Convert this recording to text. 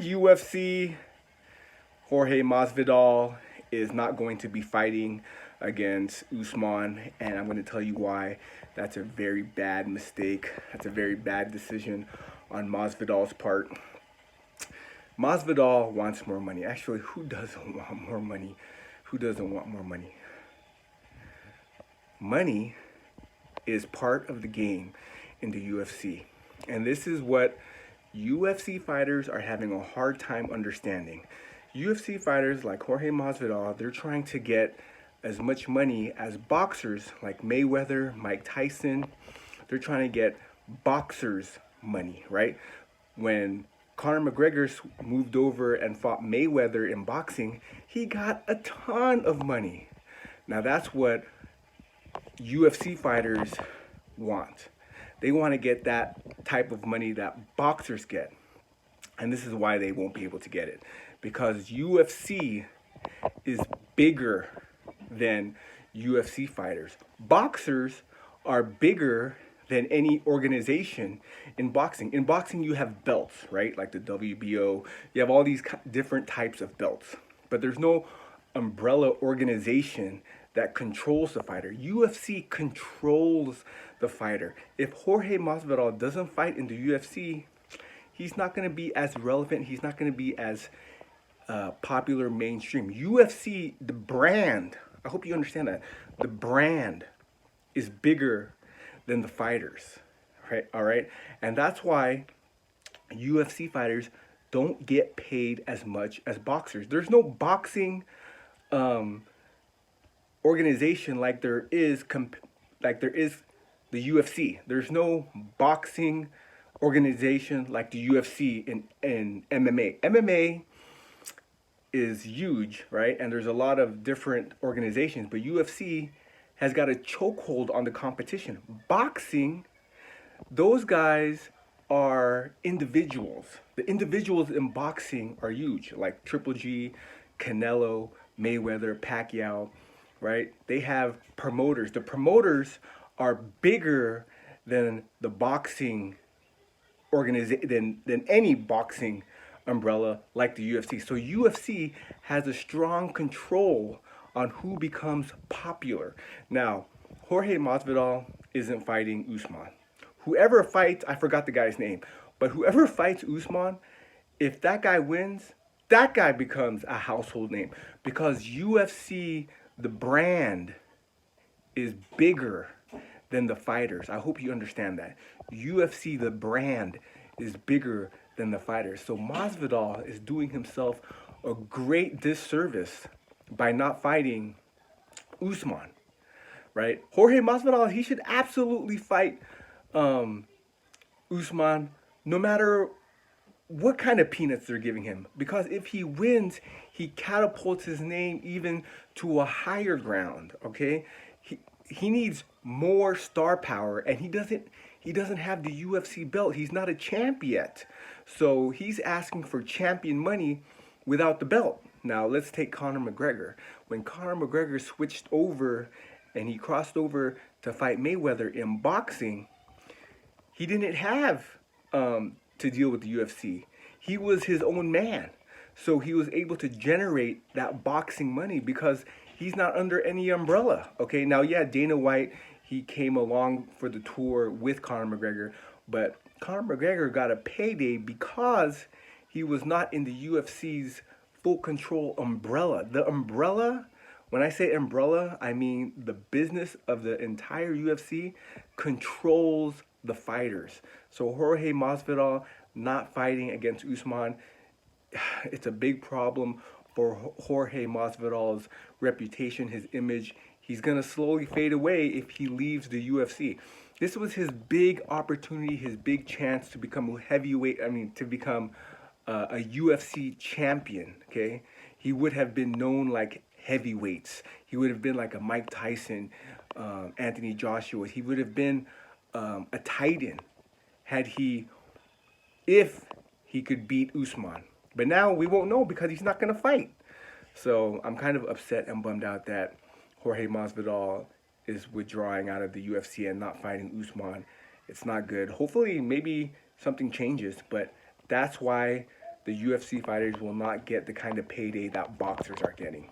UFC, Jorge Masvidal is not going to be fighting against Usman, and I'm going to tell you why. That's a very bad mistake. That's a very bad decision on Masvidal's part. Masvidal wants more money. Actually, who doesn't want more money? Who doesn't want more money? Money is part of the game in the UFC. And this is what UFC fighters are having a hard time understanding. UFC fighters like Jorge Masvidal, they're trying to get as much money as boxers like Mayweather, Mike Tyson. They're trying to get boxers' money, right? When Conor McGregor moved over and fought Mayweather in boxing, he got a ton of money. Now that's what UFC fighters want. They want to get that type of money that boxers get. And this is why they won't be able to get it. Because UFC is bigger than UFC fighters. Boxers are bigger than any organization in boxing. In boxing, you have belts, right? Like the WBO. You have all these different types of belts. But there's no umbrella organization that controls the fighter. UFC controls the fighter. If Jorge Masvidal doesn't fight in the UFC, he's not going to be as relevant. He's not going to be as popular mainstream. UFC, the brand, I hope you understand that. The brand is bigger than the fighters, right? All right. And that's why UFC fighters don't get paid as much as boxers. There's no boxing organization like there is the UFC. There's no boxing organization like the UFC in MMA. MMA is huge, right? And there's a lot of different organizations, but UFC has got a chokehold on the competition. Boxing, those guys are individuals. The individuals in boxing are huge, like Triple G, Canelo, Mayweather, Pacquiao, right? They have promoters. The promoters are bigger than the boxing organization, than any boxing umbrella like the UFC. So UFC has a strong control on who becomes popular. Now, Jorge Masvidal isn't fighting Usman. Whoever fights, I forgot the guy's name, but whoever fights Usman, if that guy wins, that guy becomes a household name because UFC, the brand, is bigger than the fighters. I hope you understand that. UFC, the brand, is bigger than the fighters. So Masvidal is doing himself a great disservice by not fighting Usman, right? Jorge Masvidal, he should absolutely fight Usman no matter what kind of peanuts they're giving him. Because if he wins, he catapults his name even to a higher ground, okay? He needs more star power, and he doesn't have the UFC belt. He's not a champ yet. So he's asking for champion money without the belt. Now let's take Conor McGregor. When Conor McGregor switched over and he crossed over to fight Mayweather in boxing, he didn't have to deal with the UFC. He was his own man. So he was able to generate that boxing money because he's not under any umbrella. Okay, now yeah, Dana White, he came along for the tour with Conor McGregor, but Conor McGregor got a payday because he was not in the UFC's full control umbrella. The umbrella, when I say umbrella, I mean the business of the entire UFC controls the fighters. So Jorge Masvidal not fighting against Usman, it's a big problem for Jorge Masvidal's reputation, his image. He's going to slowly fade away if he leaves the UFC. This was his big opportunity, his big chance to become to become a UFC champion, okay? He would have been known like heavyweights. He would have been like a Mike Tyson, Anthony Joshua. He would have been a titan if he could beat Usman. But now we won't know because he's not going to fight. So I'm kind of upset and bummed out that Jorge Masvidal is withdrawing out of the UFC and not fighting Usman. It's not good. Hopefully, maybe something changes, but that's why the UFC fighters will not get the kind of payday that boxers are getting.